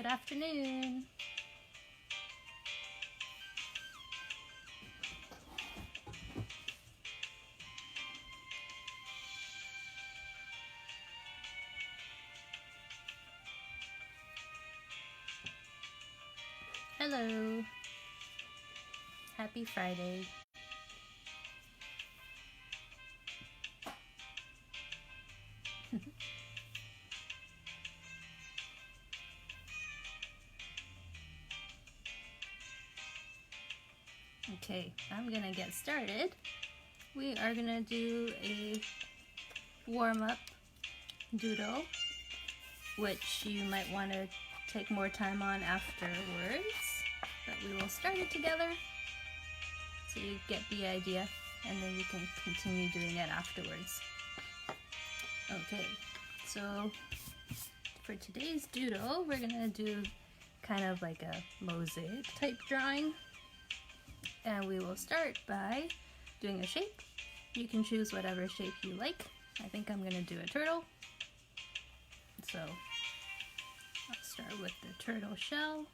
Good afternoon. Hello. Happy Friday. Okay, I'm gonna get started. We are gonna do a warm-up doodle, which you might want to take more time on afterwards, but we will start it together so you get the idea, and then you can continue doing it afterwards. Okay, so for today's doodle, we're gonna do kind of like a mosaic type drawing. And we will start by doing a shape. You can choose whatever shape you like. I think I'm gonna do a turtle. So I'll start with the turtle shell.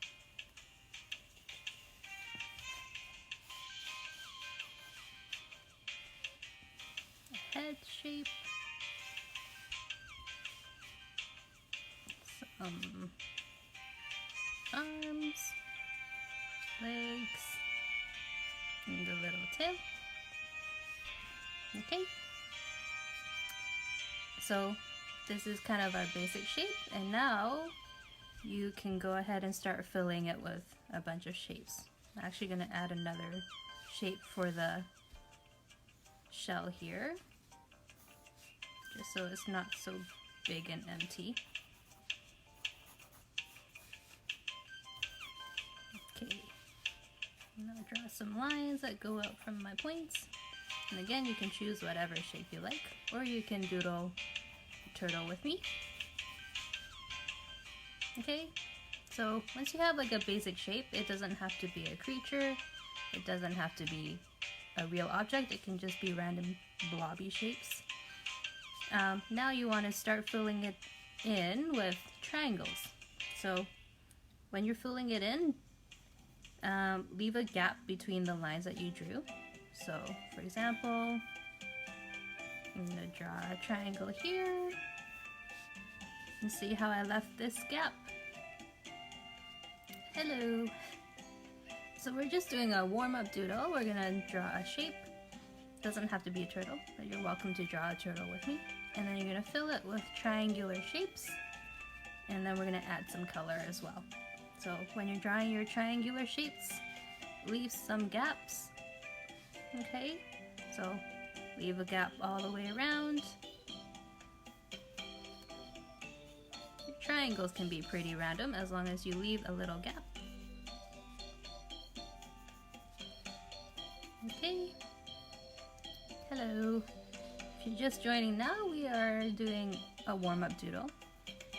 A head shape. Some arms, legs, and the little tail. Okay, so this is kind of our basic shape, and now you can go ahead and start filling it with a bunch of shapes. I'm actually going to add another shape for the shell here, just so it's not so big and empty. Okay. And I'll draw some lines that go out from my points. And again, you can choose whatever shape you like, or you can doodle a turtle with me. Okay, so once you have like a basic shape, it doesn't have to be a creature, it doesn't have to be a real object, it can just be random blobby shapes. Now you want to start filling it in with triangles. So when you're filling it in, leave a gap between the lines that you drew. So, for example, I'm going to draw a triangle here and see how I left this gap. Hello! So we're just doing a warm-up doodle. We're going to draw a shape. Doesn't have to be a turtle, but you're welcome to draw a turtle with me. And then you're going to fill it with triangular shapes, and then we're going to add some color as well. So when you're drawing your triangular shapes, leave some gaps, okay? So leave a gap all the way around. Your triangles can be pretty random as long as you leave a little gap. Okay. Hello. If you're just joining now, we are doing a warm-up doodle,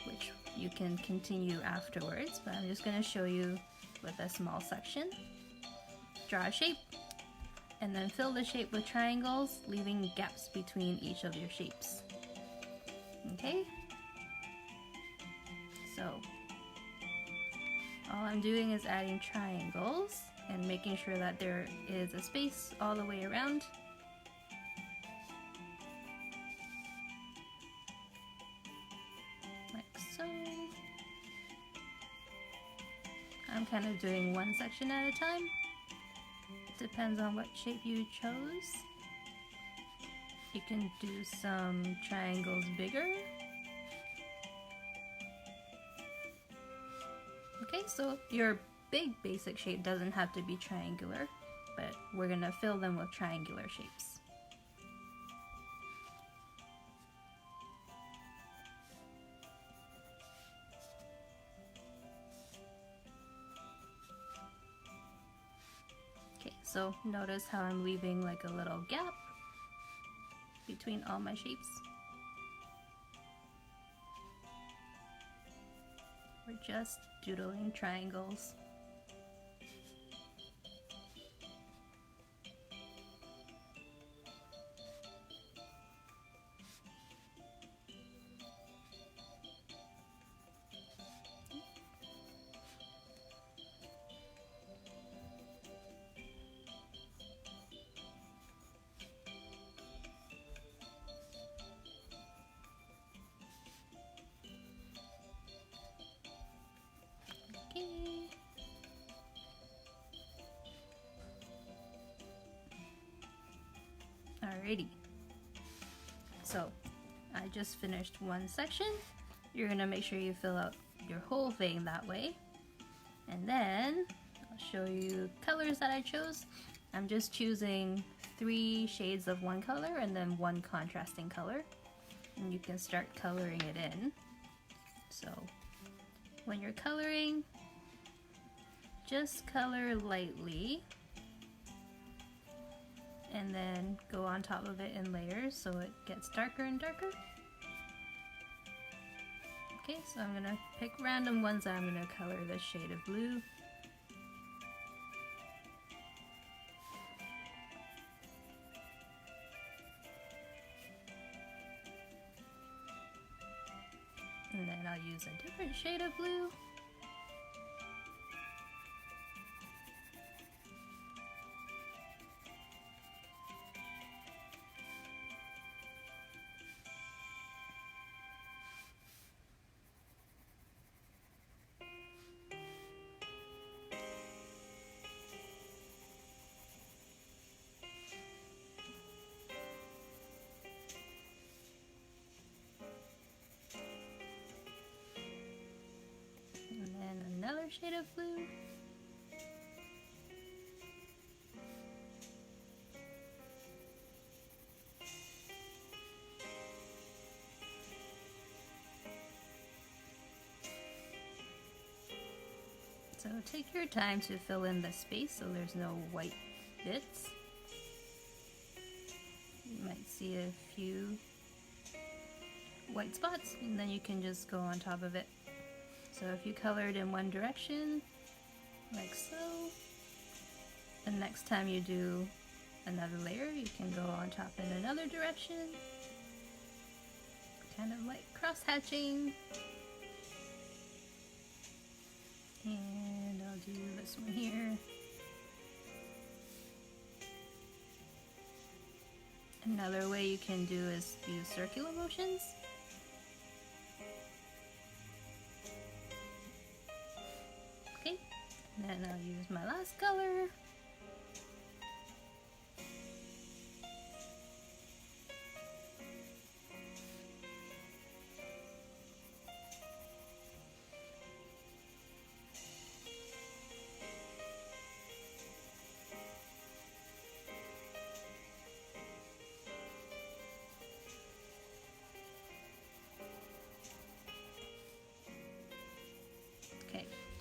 which you can continue afterwards, but I'm just going to show you with a small section. Draw a shape, and then fill the shape with triangles, leaving gaps between each of your shapes. Okay? So, all I'm doing is adding triangles and making sure that there is a space all the way around. I'm kind of doing one section at a time. Depends on what shape you chose. You can do some triangles bigger. Okay, so your big basic shape doesn't have to be triangular, but we're gonna fill them with triangular shapes. So notice how I'm leaving like a little gap between all my shapes. We're just doodling triangles. Alrighty. So I just finished one section. You're gonna make sure you fill out your whole thing that way. And then I'll show you colors that I chose. I'm just choosing 3 shades of one color and then 1 contrasting color. And you can start coloring it in. So when you're coloring, just color lightly and then go on top of it in layers so it gets darker and darker. Okay, so I'm gonna pick random ones that I'm gonna color this shade of blue. And then I'll use a different shade of blue. And then another shade of blue. So take your time to fill in the space so there's no white bits. You might see a few white spots and then you can just go on top of it. So if you colored in one direction, like so, the next time you do another layer, you can go on top in another direction, kind of like cross-hatching. And I'll do this one here. Another way you can do is use circular motions. Okay, and then I'll use my last color.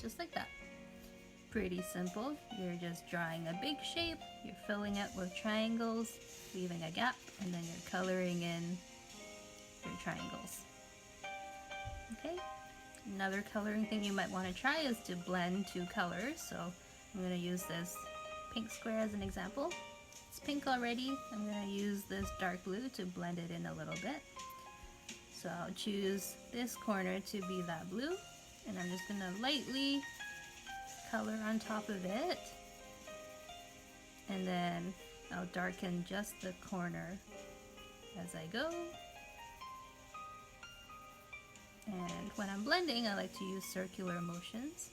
Just like that. Pretty simple. You're just drawing a big shape, you're filling it with triangles, leaving a gap, and then you're coloring in your triangles. Okay? Another coloring thing you might want to try is to blend 2 colors. So I'm going to use this pink square as an example. It's pink already. I'm going to use this dark blue to blend it in a little bit. So I'll choose this corner to be that blue. And I'm just gonna lightly color on top of it. And then I'll darken just the corner as I go. And when I'm blending, I like to use circular motions.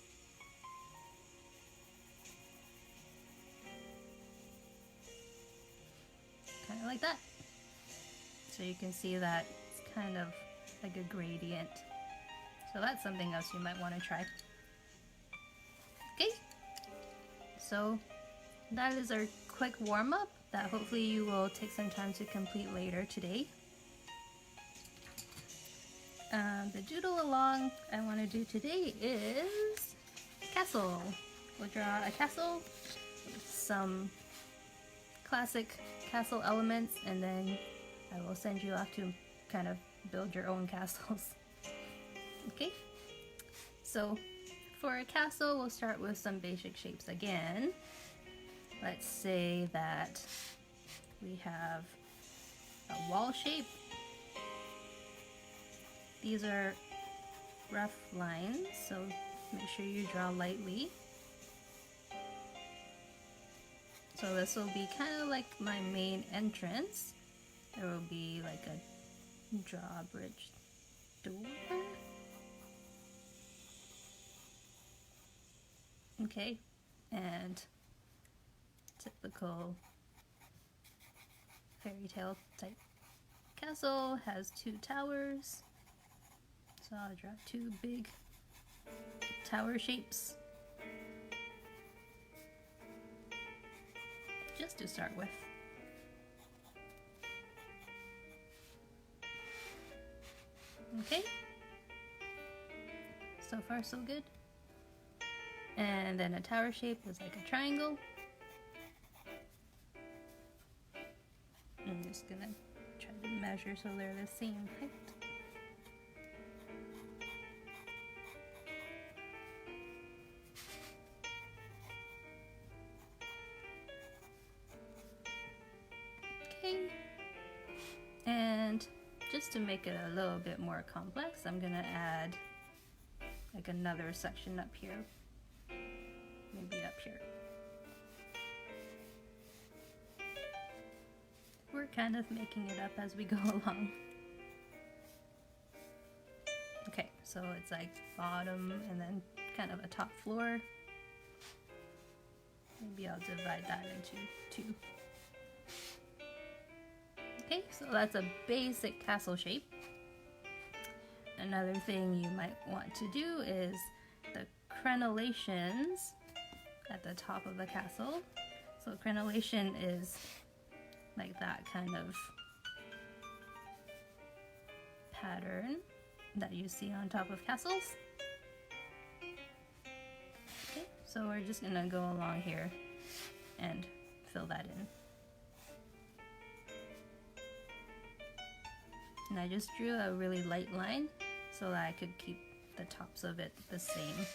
Kind of like that. So you can see that it's kind of like a gradient. So that's something else you might want to try. Okay, so that is our quick warm-up that hopefully you will take some time to complete later today. The doodle along I want to do today is castle. We'll draw a castle with some classic castle elements, and then I will send you off to kind of build your own castles. Okay, so for a castle, we'll start with some basic shapes again. Let's say that we have a wall shape. These are rough lines, so make sure you draw lightly. So this will be kind of like my main entrance. There will be like a drawbridge door. Okay, and typical fairy tale type castle, has 2 towers. So I'll draw 2 big tower shapes just to start with. Okay, so far so good. And then a tower shape is like a triangle. I'm just gonna try to measure so they're the same height. Okay, and just to make it a little bit more complex, I'm gonna add like another section up here, maybe up here. We're kind of making it up as we go along. Okay, so it's like bottom and then kind of a top floor. Maybe I'll divide that into 2. Okay, so that's a basic castle shape. Another thing you might want to do is the crenellations at the top of the castle. So crenellation is like that kind of pattern that you see on top of castles. Okay, so we're just gonna go along here and fill that in. And I just drew a really light line so that I could keep the tops of it the same.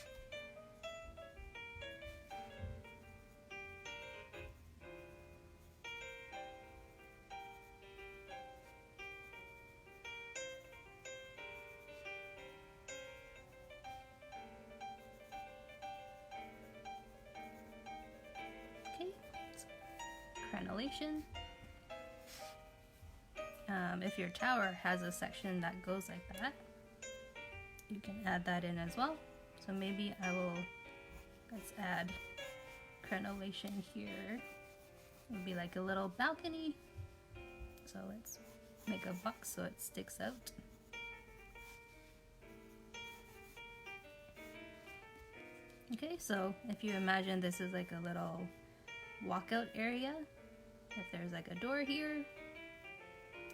Okay, crenellation. If your tower has a section that goes like that, you can add that in as well. So maybe let's add crenellation here. It would be like a little balcony. So let's make a box so it sticks out. Okay, so if you imagine this is like a little walkout area, if there's like a door here,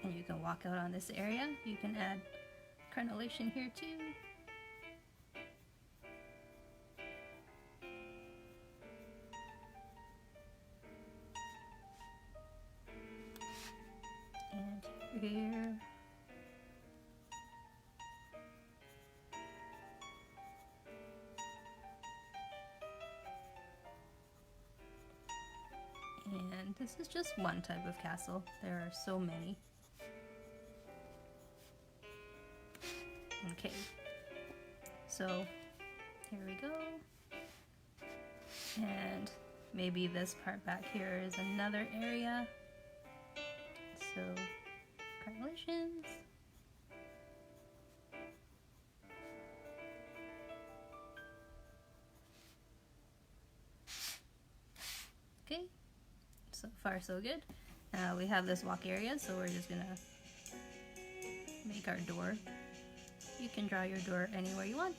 and you can walk out on this area, you can add crenellation here too. And here. And this is just one type of castle. There are so many. Okay, so here we go, and maybe this part back here is another area, so crenellations. Okay, so far so good. We have this walk area, so we're just gonna make our door. You can draw your door anywhere you want.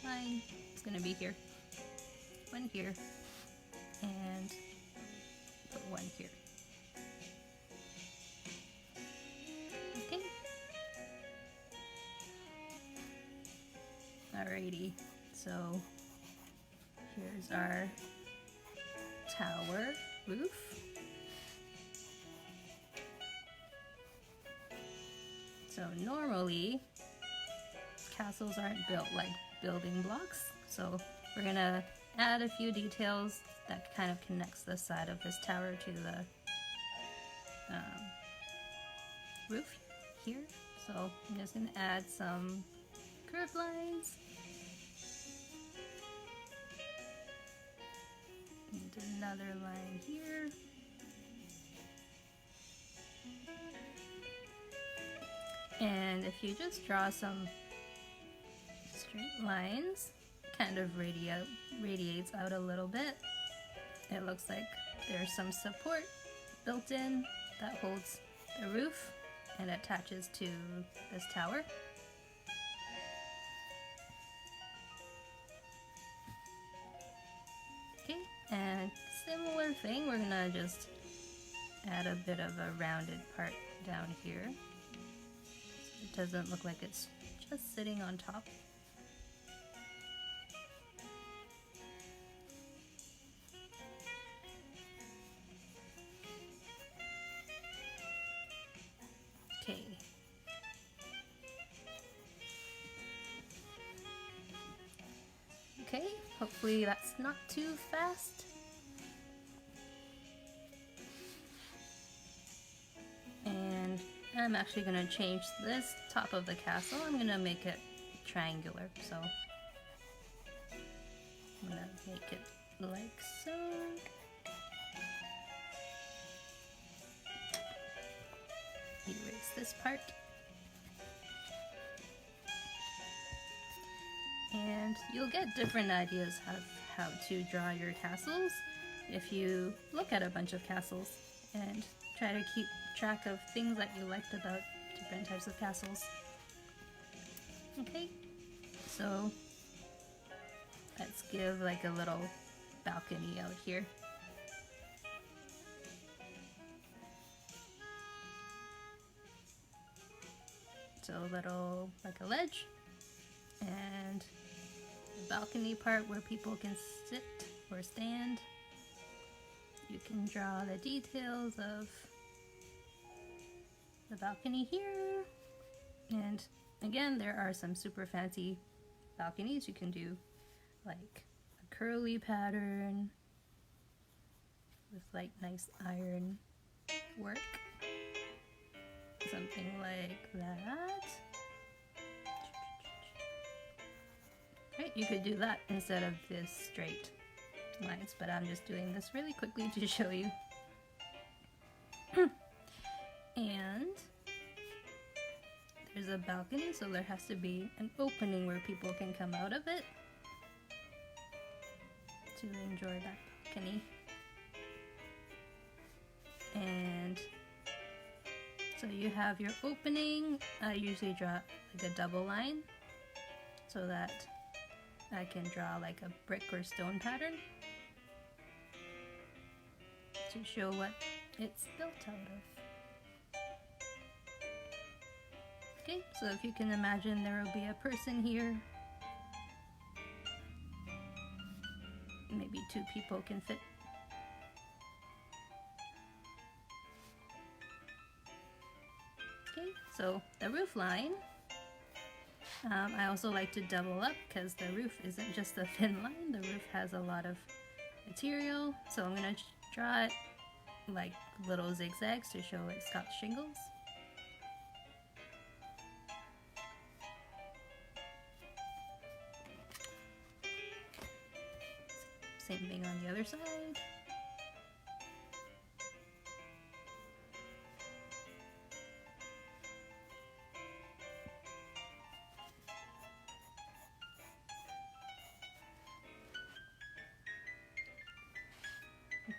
Mine is gonna be here, one here, and put one here. Okay. Alrighty, so here's our tower roof. So normally castles aren't built like building blocks, so we're gonna add a few details that kind of connects the side of this tower to the roof here. So I'm just gonna add some curved lines and another line here. And if you just draw some straight lines, kind of radiates out a little bit. It looks like there's some support built in that holds the roof and attaches to this tower. Okay, and similar thing, we're gonna just add a bit of a rounded part down here. So it doesn't look like it's just sitting on top. Okay. Okay, hopefully that's not too fast. And I'm actually going to change this top of the castle. I'm going to make it triangular, so I'm going to make it like so. Erase this part. And you'll get different ideas of how to draw your castles if you look at a bunch of castles and try to keep track of things that you liked about different types of castles. Okay, so let's give like a little balcony out here. So a little, like a ledge, and the balcony part where people can sit or stand. You can draw the details of the balcony here. And again, there are some super fancy balconies. You can do like a curly pattern with like nice iron work. Something like that. Right, you could do that instead of this straight lines, but I'm just doing this really quickly to show you. And there's a balcony, so there has to be an opening where people can come out of it to enjoy that balcony. And so you have your opening. I usually draw like a double line so that I can draw like a brick or stone pattern to show what it's built out of. Okay, so if you can imagine, there will be a person here. Maybe 2 people can fit. Okay, so the roof line, I also like to double up because the roof isn't just a thin line, the roof has a lot of material. So I'm going to draw it like little zigzags to show it's got shingles. Same thing on the other side.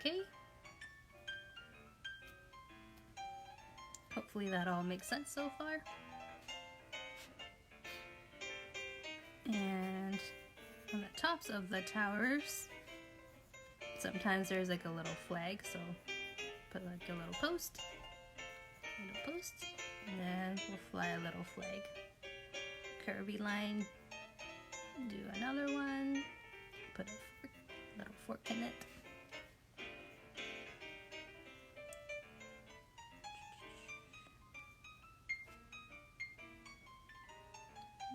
Okay. Hopefully that all makes sense so far. And on the tops of the towers, sometimes there's like a little flag, so put like a little post, and then we'll fly a little flag. Curvy line, do another one, put a little fork in it.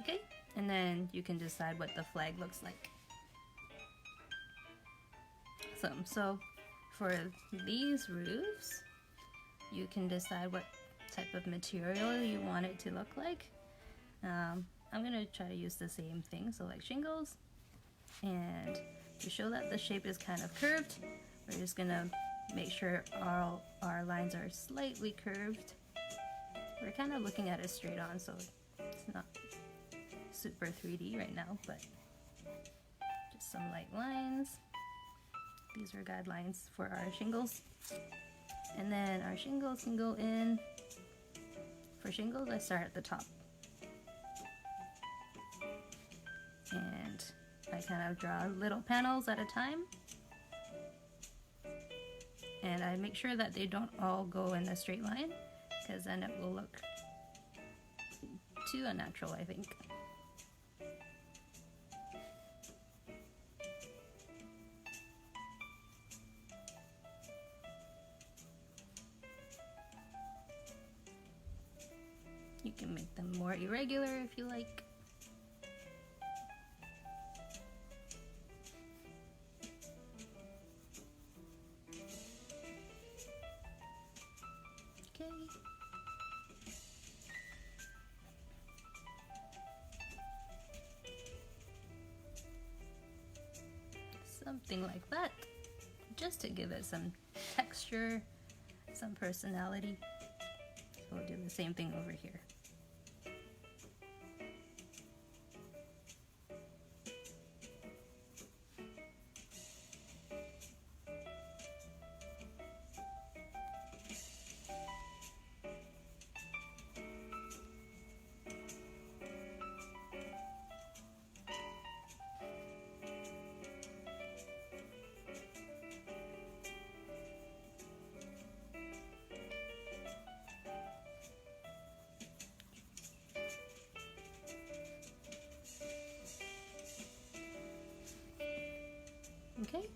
Okay, and then you can decide what the flag looks like. So for these roofs, you can decide what type of material you want it to look like. I'm going to try to use the same thing, so like shingles. And to show that the shape is kind of curved, we're just going to make sure all our lines are slightly curved. We're kind of looking at it straight on, so it's not super 3D right now, but just some light lines. These are guidelines for our shingles. And then our shingles can go in for shingles, I start at the top. And I kind of draw little panels at a time. And I make sure that they don't all go in a straight line, because then it will look too unnatural, I think. You can make them more irregular if you like. Okay. Something like that, just to give it some texture, some personality. So we'll do the same thing over here. Okay.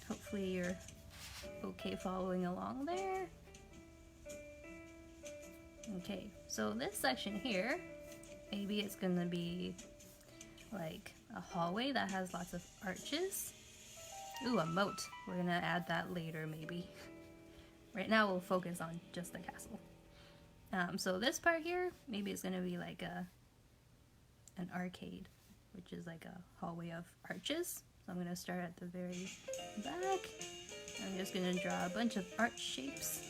Hopefully you're okay following along there. Okay, so this section here, maybe it's gonna be like a hallway that has lots of arches. Ooh, a moat. We're gonna add that later maybe. Right now we'll focus on just the castle. So this part here, maybe it's gonna be like an arcade, which is like a hallway of arches. So I'm going to start at the very back. I'm just going to draw a bunch of arch shapes.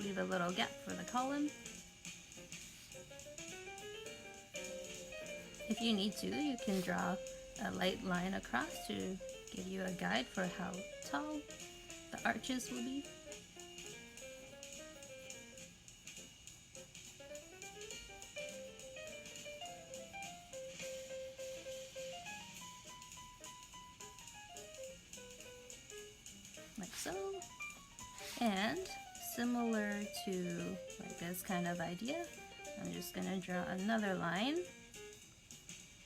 Leave a little gap for the column. If you need to, you can draw a light line across to give you a guide for how tall the arches will be. Like so. And similar to like this kind of idea, I'm just going to draw another line.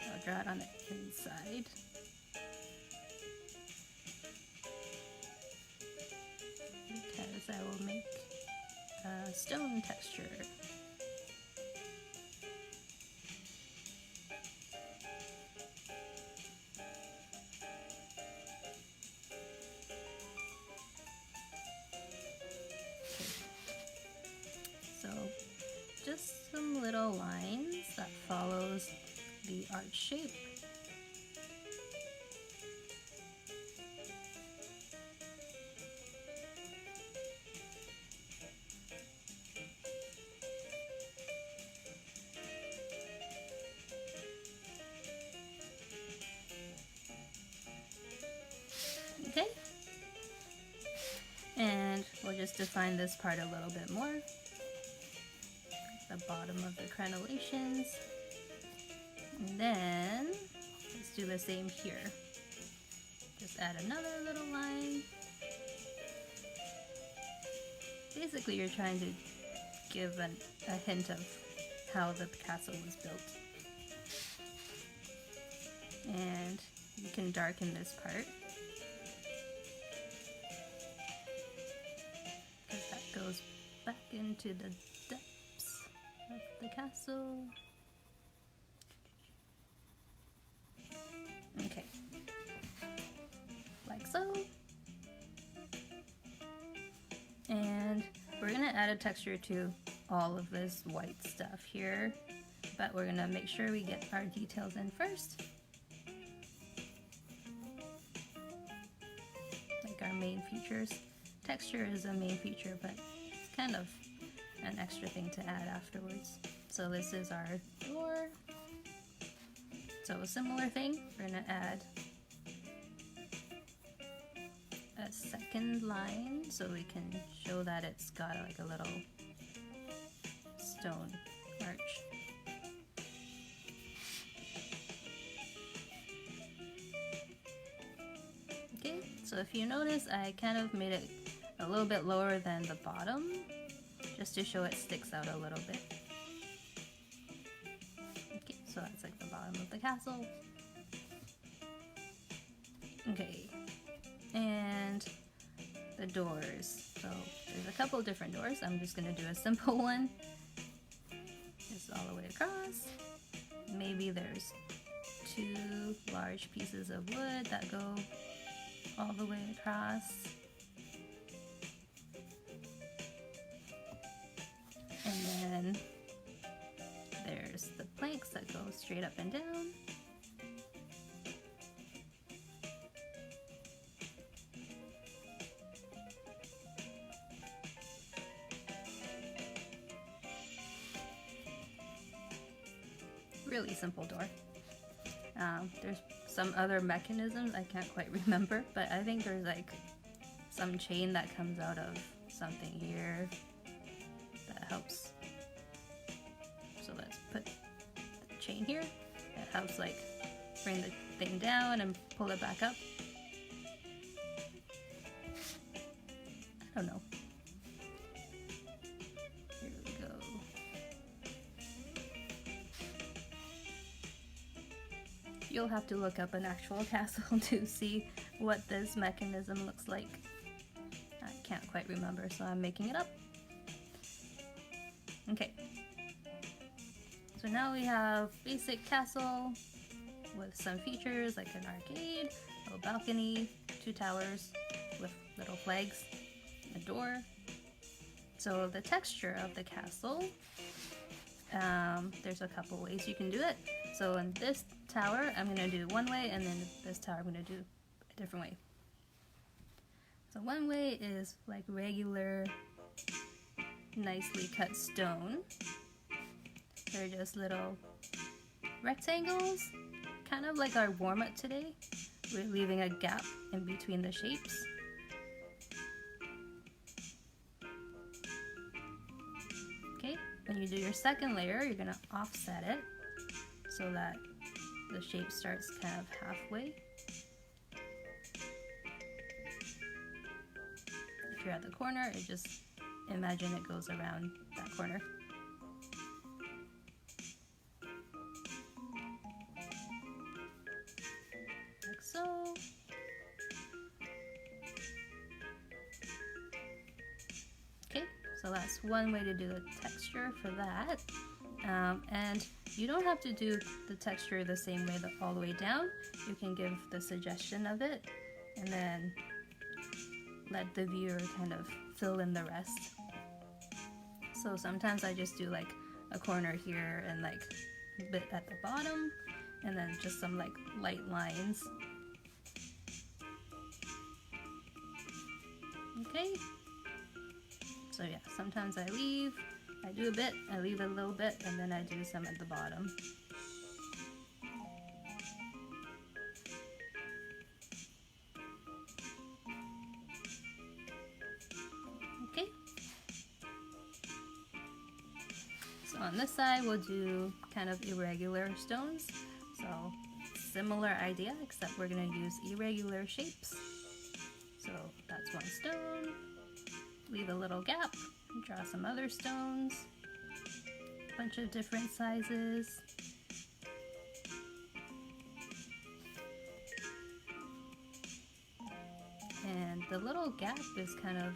I'll draw it on the inside. Because I will make a stone texture. Just some little lines that follows the arch shape. Okay, and we'll just define this part a little bit more. The bottom of the crenellations, and then let's do the same here. Just add another little line. Basically, you're trying to give a hint of how the castle was built. And you can darken this part, because that goes back into the depths of the castle. Okay, like so. And we're gonna add a texture to all of this white stuff here, but we're gonna make sure we get our details in first. Like our main features. Texture is a main feature, but it's kind of an extra thing to add afterwards. So this is our door. So a similar thing, we're gonna add a second line so we can show that it's got like a little stone arch. Okay, so if you notice, I kind of made it a little bit lower than the bottom, just to show it sticks out a little bit. Okay, so that's like the bottom of the castle. Okay, and the doors. So there's a couple different doors. I'm just gonna do a simple one. Just all the way across. Maybe there's 2 large pieces of wood that go all the way across. And then there's the planks that go straight up and down. Really simple door. There's some other mechanisms I can't quite remember, but I think there's like some chain that comes out of something here that helps. So let's put the chain here. It helps like bring the thing down and pull it back up. I don't know. Here we go. You'll have to look up an actual castle to see what this mechanism looks like. I can't quite remember, so I'm making it up. Okay. So now we have basic castle with some features like an arcade, a little balcony, 2 towers with little flags, a door. So the texture of the castle, there's a couple ways you can do it. So in this tower, I'm going to do one way, and then this tower, I'm going to do a different way. So one way is like regular, nicely cut stone. They're just little rectangles, kind of like our warm-up today. We're leaving a gap in between the shapes. Okay, when you do your second layer, you're going to offset it so that the shape starts kind of halfway. If you're at the corner, it just imagine it goes around that corner. Like so. Okay, so that's one way to do the texture for that. And you don't have to do the texture the same way all the way down. You can give the suggestion of it and then let the viewer kind of fill in the rest. So sometimes I just do like a corner here and like a bit at the bottom, and then just some like light lines. Okay, so yeah, sometimes I do a bit, I leave a little bit, and then I do some at the bottom. Okay. So on this side, we'll do kind of irregular stones. So similar idea, except we're going to use irregular shapes. So that's one stone. Leave a little gap. Draw some other stones, a bunch of different sizes. And the little gap is kind of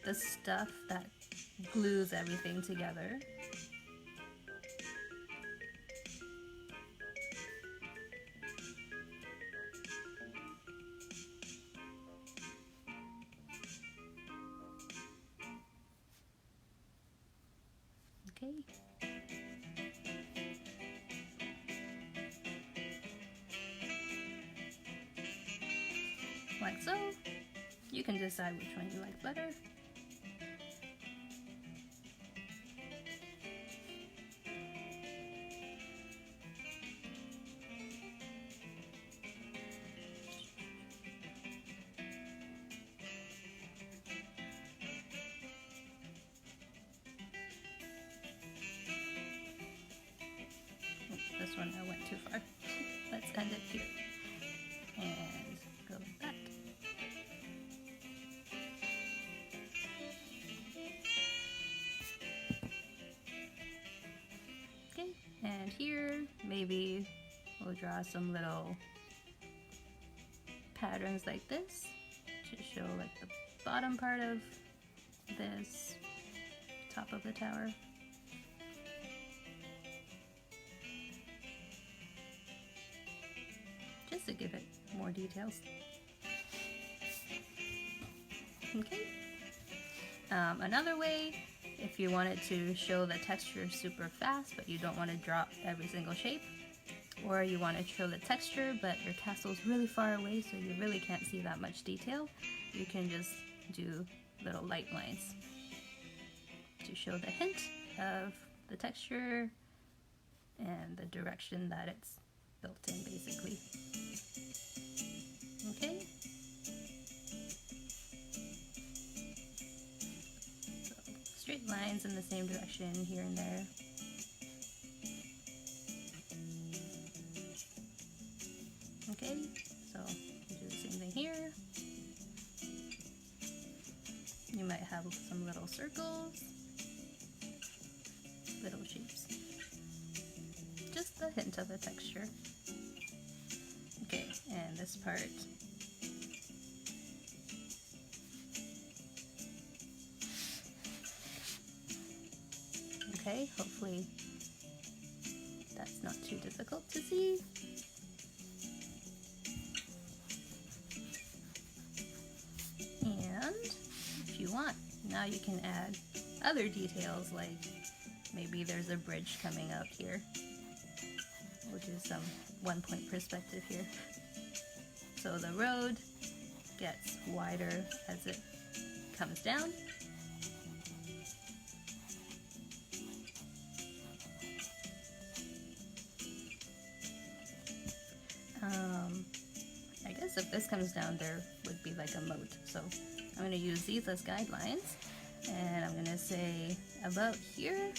the stuff that glues everything together. Okay. Like so. You can decide which one you like better. This one I went too far. Let's end it here. And go back. Okay, and here maybe we'll draw some little patterns like this to show like the bottom part of this top of the tower. Just to give it more details. Okay. Another way, if you wanted to show the texture super fast but you don't want to drop every single shape, or you want to show the texture but your castle's really far away so you really can't see that much detail, you can just do little light lines to show the hint of the texture and the direction that it's built in, basically. Okay. So straight lines in the same direction here and there. Okay, so you do the same thing here. You might have some little circles, little shapes. Just a hint of the texture. Okay, and this part. Okay, hopefully that's not too difficult to see. And if you want, now you can add other details, like maybe there's a bridge coming up here. We'll do some one-point perspective here. So the road gets wider as it comes down. I guess if this comes down, there would be like a moat. So I'm going to use these as guidelines, and I'm going to say about here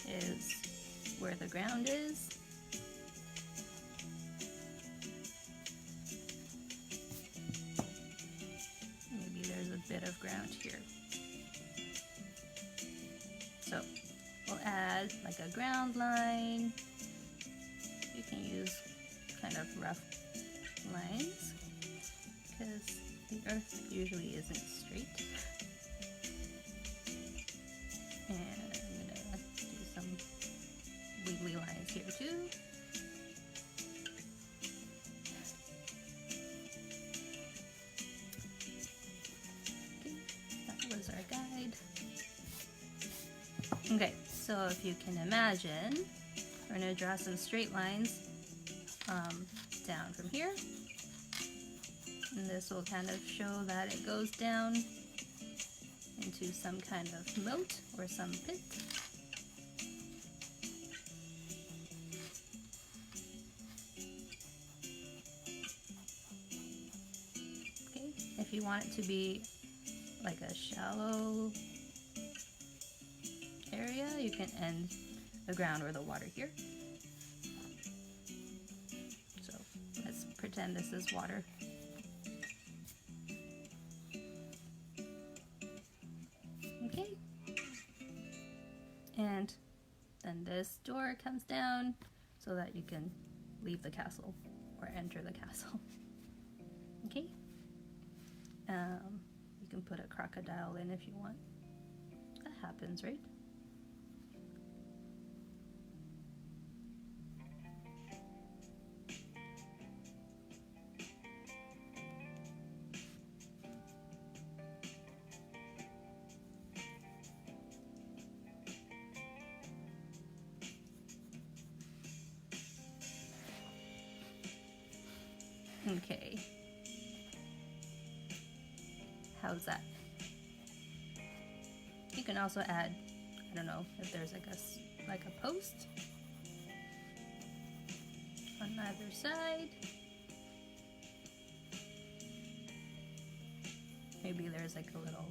is where the ground is. Maybe there's a bit of ground here. So we'll add like a ground line. You can use kind of rough lines because the earth usually isn't straight. And I'm gonna do some wiggly lines here too. Okay, that was our guide. Okay, so if you can imagine, we're gonna draw some straight lines down from here. And this will kind of show that it goes down into some kind of moat or some pit. Okay, if you want it to be like a shallow area, you can end the ground or the water here. So let's pretend this is water. Okay, and then this door comes down so that you can leave the castle or enter the castle. Okay, you can put a crocodile in if you want. That happens, right? Okay, how's that? You can also add, I don't know, if there's like a post on either side. Maybe there's like a little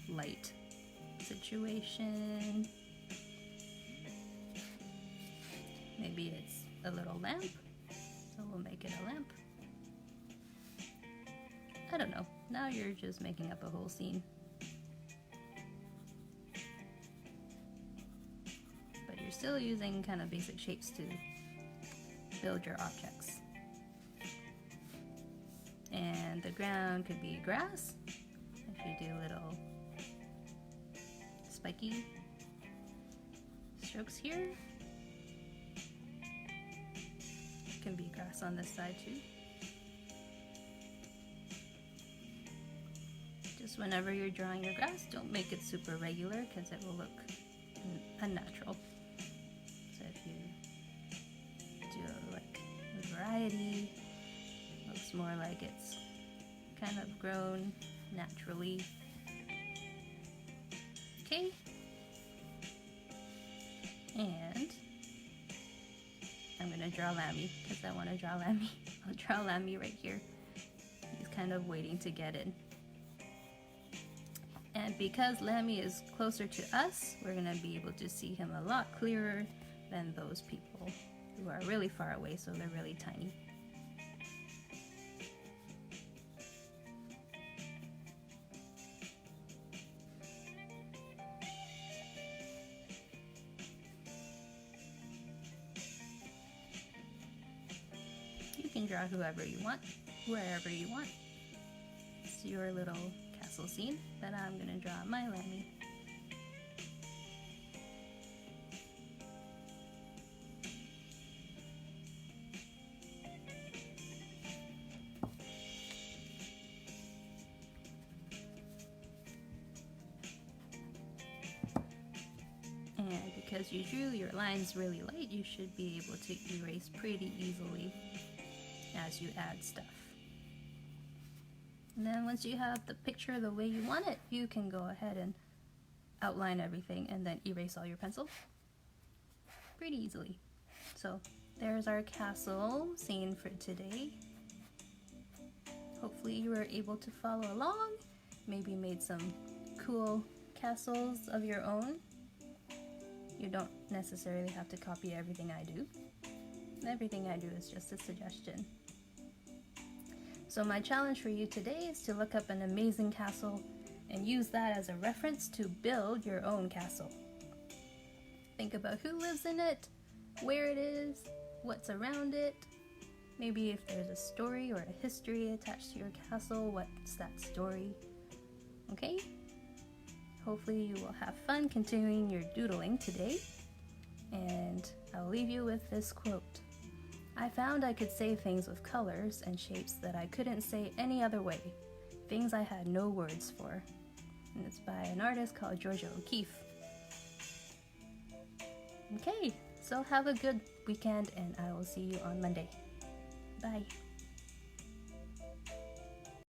light situation. maybe it's a little lamp, so we'll make it a lamp. I don't know. Now you're just making up a whole scene. But you're still using kind of basic shapes to build your objects. And the ground could be grass, if you do little spiky strokes here. It can be grass on this side too. Just whenever you're drawing your grass, don't make it super regular because it will look unnatural. So if you do like a variety, it looks more like it's kind of grown naturally. Okay. And I'm gonna draw Lammy because I want to draw Lammy. I'll draw Lammy right here. He's kind of waiting to get in. And because Lammy is closer to us, we're gonna be able to see him a lot clearer than those people who are really far away, so they're really tiny. You can draw whoever you want, wherever you want. It's your little castle scene, but I'm gonna draw my Lammy. And because you drew your lines really light, you should be able to erase pretty easily as you add stuff. And then once you have the picture the way you want it, you can go ahead and outline everything and then erase all your pencil pretty easily. So there's our castle scene for today. Hopefully you were able to follow along, maybe made some cool castles of your own. You don't necessarily have to copy everything I do. Everything I do is just a suggestion. So my challenge for you today is to look up an amazing castle and use that as a reference to build your own castle. Think about who lives in it, where it is, what's around it, maybe if there's a story or a history attached to your castle, what's that story? Okay? Hopefully you will have fun continuing your doodling today, and I'll leave you with this quote. I found I could say things with colors and shapes that I couldn't say any other way, things I had no words for. And it's by an artist called Georgia O'Keeffe. Okay, so have a good weekend and I will see you on Monday. Bye.